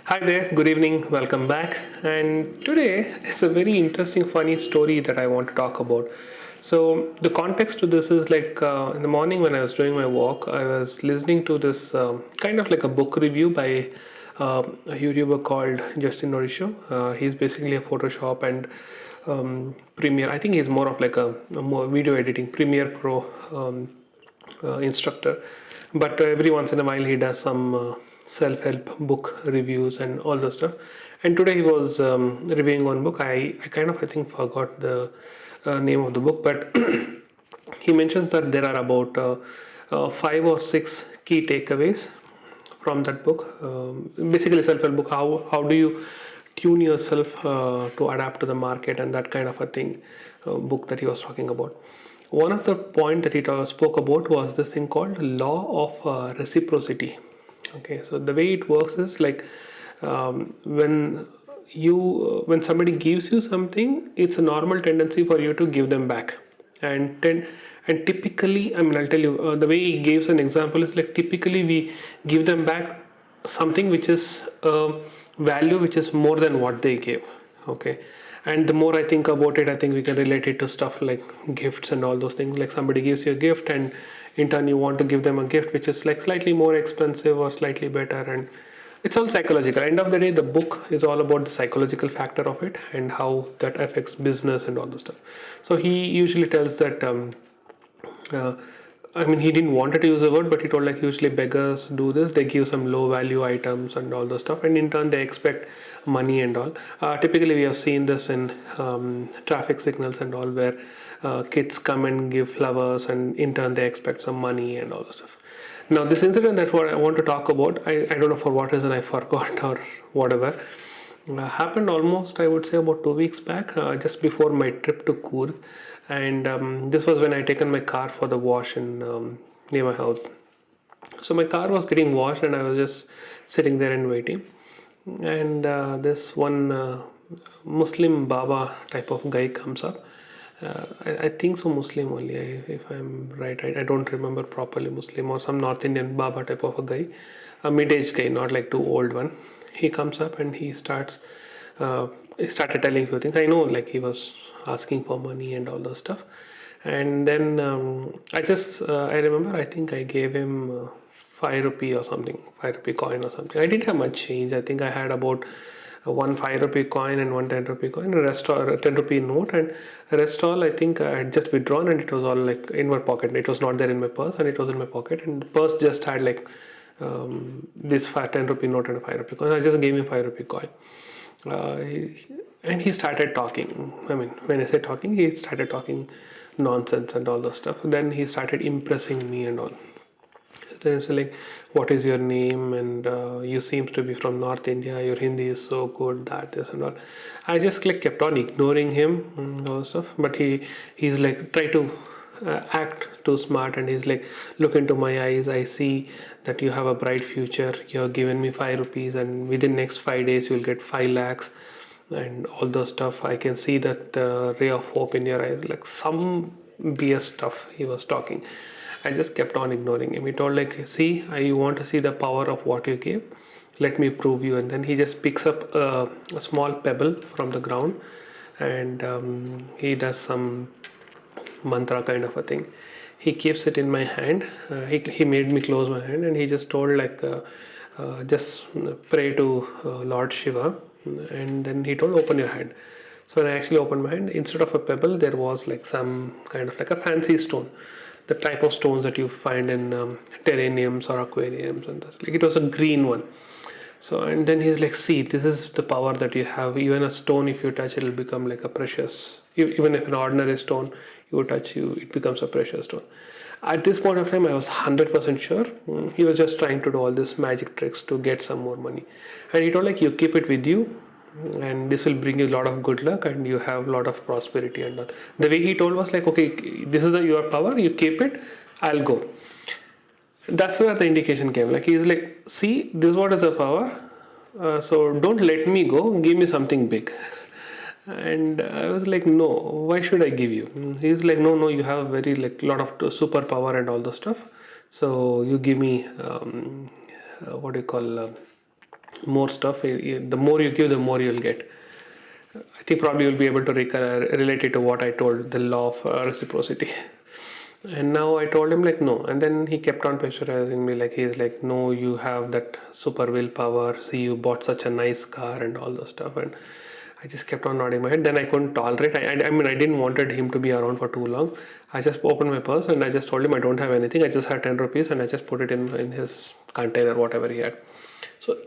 Hi there, good evening, welcome back. And today is a very interesting, funny story that I want to talk about. So, the context to this is like in the morning when I was doing my walk, I was listening to this kind of like a book review by a YouTuber called Justin Norisho. He's basically a Photoshop and Premiere. I think he's more of like a more video editing Premiere Pro instructor, but every once in a while he does some self-help book reviews and all those stuff. And today he was reviewing one book. I kind of I think forgot the name of the book, but he mentions that there are about 5 or 6 key takeaways from that book. Basically, self-help book. How do you tune yourself to adapt to the market and that kind of a thing? Book that he was talking about. One of the point that he spoke about was this thing called law of reciprocity. Okay, so the way it works is like when somebody gives you something, it's a normal tendency for you to give them back. And typically, I mean, I'll tell you the way he gives an example is like typically we give them back something which is value which is more than what they gave. Okay, and the more I think about it, I think we can relate it to stuff like gifts and all those things. Like somebody gives you a gift, and in turn you want to give them a gift which is like slightly more expensive or slightly better, and it's all psychological. End of the day, the book is all about the psychological factor of it and how that affects business and all those stuff. So he usually tells that uh, I mean, he didn't want to use the word, but he told like usually beggars do this. They give some low value items and all the stuff, and in turn they expect money and all. Typically, we have seen this in traffic signals and all, where kids come and give flowers, and in turn they expect some money and all the stuff. Now, this incident that's what I want to talk about. I don't know for what reason I forgot or whatever. Happened almost, I would say, about 2 weeks back, just before my trip to Coorg, and this was when I taken my car for the wash in near my house. So my car was getting washed, and I was just sitting there and waiting. And this one Muslim Baba type of guy comes up. I think so, Muslim only, if I'm right. I don't remember properly, Muslim or some North Indian Baba type of a guy, a mid-aged guy, not like too old one. He comes up and he started telling few things. I know, like he was asking for money and all those stuff. And then I remember, I think I gave him 5 rupee or something, 5 rupee coin or something. I didn't have much change. I think I had about one 5 rupee coin and one 10 rupee coin, a rest all a 10 rupee note, and rest all I think I had just withdrawn, and it was all like in my pocket. It was not there in my purse, and it was in my pocket, and the purse just had like this 10 rupee note and a 5 rupee coin. I just gave him 5 rupee coin. Uh, he, and he started talking. I mean, when I say talking, he started talking nonsense and all those stuff. Then he started impressing me and all. Then it's like, what is your name? And you seems to be from North India. Your Hindi is so good. That this and all. I just like kept on ignoring him and all stuff. But he's like try to act too smart, and he's like, look into my eyes. I see that you have a bright future. You have given me 5 rupees, and within next 5 days you'll get 5 lakhs and all those stuff. I can see that the ray of hope in your eyes. Like some BS stuff he was talking. I just kept on ignoring him. He told like, see, you want to see the power of what you gave? Let me prove you. And then he just picks up a small pebble from the ground, and he does some mantra kind of a thing. He keeps it in my hand. He made me close my hand, and he just told like, just pray to Lord Shiva, and then he told open your hand. So when I actually opened my hand, instead of a pebble, there was like some kind of like a fancy stone, the type of stones that you find in terrariums or aquariums, and that's, like it was a green one. So and then he's like, see, this is the power that you have. Even a stone, if you touch, it'll become like a precious. Even if an ordinary stone you touch, it becomes a precious stone. At this point of time, I was 100% sure he was just trying to do all these magic tricks to get some more money. And he told like, you keep it with you, and this will bring you a lot of good luck, and you have a lot of prosperity and all. The way he told was like, okay, this is your power. You keep it. I'll go. That's where the indication came. Like he's like, see, this what is the power. So don't let me go. Give me something big. And I was like, no. Why should I give you? He's like, no, no. You have very like lot of superpower and all the stuff. So you give me what do you call more stuff. The more you give, the more you'll get. I think probably you'll be able to relate it to what I told, the law of reciprocity. And now I told him like no, and then he kept on pressurizing me, like he's like, no, you have that super willpower. See, you bought such a nice car and all those stuff, and I just kept on nodding my head. Then I couldn't tolerate. I mean, I didn't wanted him to be around for too long. I just opened my purse and I just told him I don't have anything. I just had 10 rupees and I just put it in his container, whatever he had. So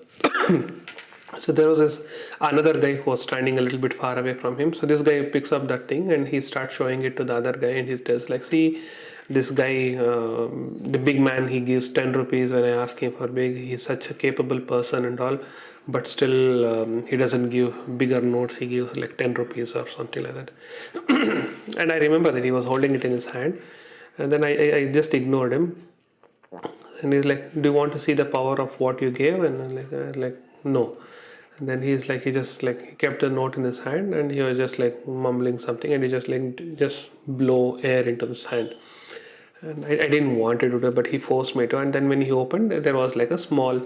so there was this another guy who was standing a little bit far away from him. So this guy picks up that thing and he starts showing it to the other guy, and he tells like, see, this guy, the big man, he gives 10 rupees when I ask him for big. He's such a capable person and all, but still he doesn't give bigger notes. He gives like 10 rupees or something like that. And I remember that he was holding it in his hand, and then I just ignored him. And he's like, do you want to see the power of what you gave? And I was like no. And then he's like, he just like, he kept the note in his hand and he was just like mumbling something, and he just like just blow air into his hand. And I didn't want to do that, but he forced me to. And then when he opened, there was like a small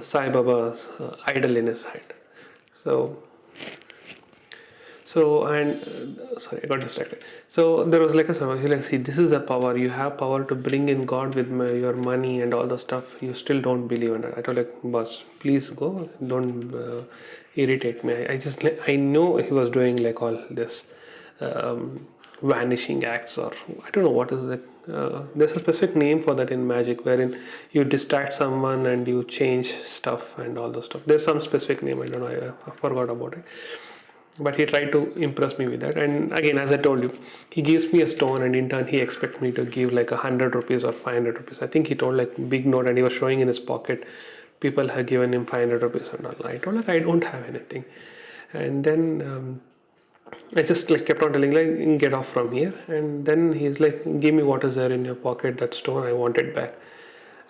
Sai Baba's idol in his hand. So and sorry, I got distracted. So there was like a song. He like, see, this is a power. You have power to bring in God with your money and all the stuff. You still don't believe in it. I told like, boss, please go. Don't irritate me. I just I know he was doing like all this vanishing acts, or I don't know what is it. There's a specific name for that in magic, wherein you distract someone and you change stuff and all those stuff. There's some specific name. I don't know. I forgot about it, but he tried to impress me with that. And again, as I told you, he gives me a stone and in turn he expects me to give like 100 rupees or 500 rupees. I think he told like big note, and he was showing in his pocket people have given him 500 rupees and all. I told like I don't have anything. And then I just like kept on telling like, get off from here. And then he's like, give me what is there in your pocket, that stone, I want it back.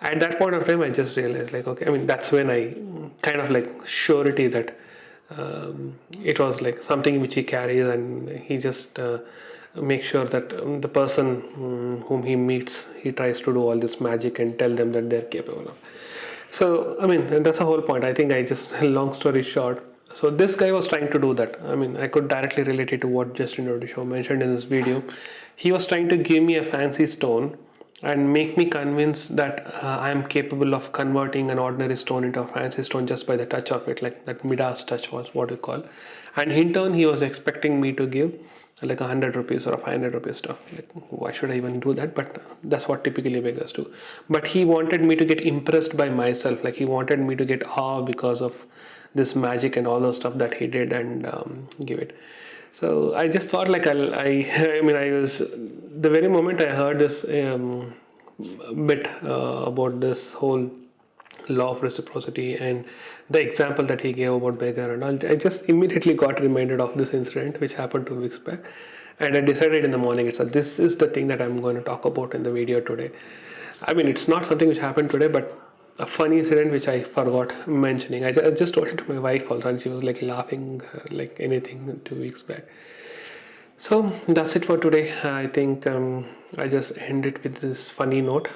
At that point of time I just realized like, okay, I mean, that's when I kind of like surety that it was like something which he carries, and he just makes sure that the person whom he meets, he tries to do all this magic and tell them that they're capable of. So I mean, and that's the whole point. I think I just long story short, so this guy was trying to do that. I mean, I could directly relate it to what Justin Rodisho mentioned in this video. He was trying to give me a fancy stone and make me convinced that I am capable of converting an ordinary stone into a fancy stone just by the touch of it, like that Midas touch was what we call. And in turn, he was expecting me to give like 100 rupees or a 500 rupees stuff. Like, why should I even do that? But that's what typically beggars do. But he wanted me to get impressed by myself. Like he wanted me to get awe because of this magic and all those stuff that he did, and give it. So I just thought like I mean, I was the very moment I heard this bit about this whole law of reciprocity and the example that he gave about beggar and all, I just immediately got reminded of this incident which happened 2 weeks back, and I decided in the morning itself, this is the thing that I'm going to talk about in the video today. I mean, it's not something which happened today, but a funny incident which I forgot mentioning. I just told it to my wife also, and she was like laughing like anything 2 weeks back. So that's it for today. I think I just end it with this funny note.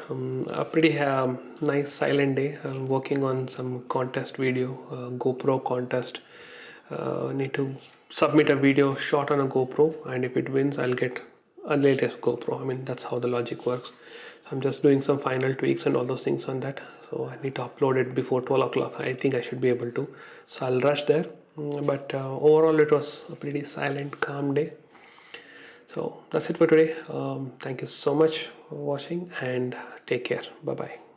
A pretty nice silent day. I'm working on some contest video, GoPro contest. Need to submit a video shot on a GoPro, and if it wins, I'll get a latest GoPro. I mean, that's how the logic works. So I'm just doing some final tweaks and all those things on that. So I need to upload it before 12 o'clock. I think I should be able to. So I'll rush there. But overall, it was a pretty silent, calm day. So that's it for today. Thank you so much for watching, and take care. Bye bye.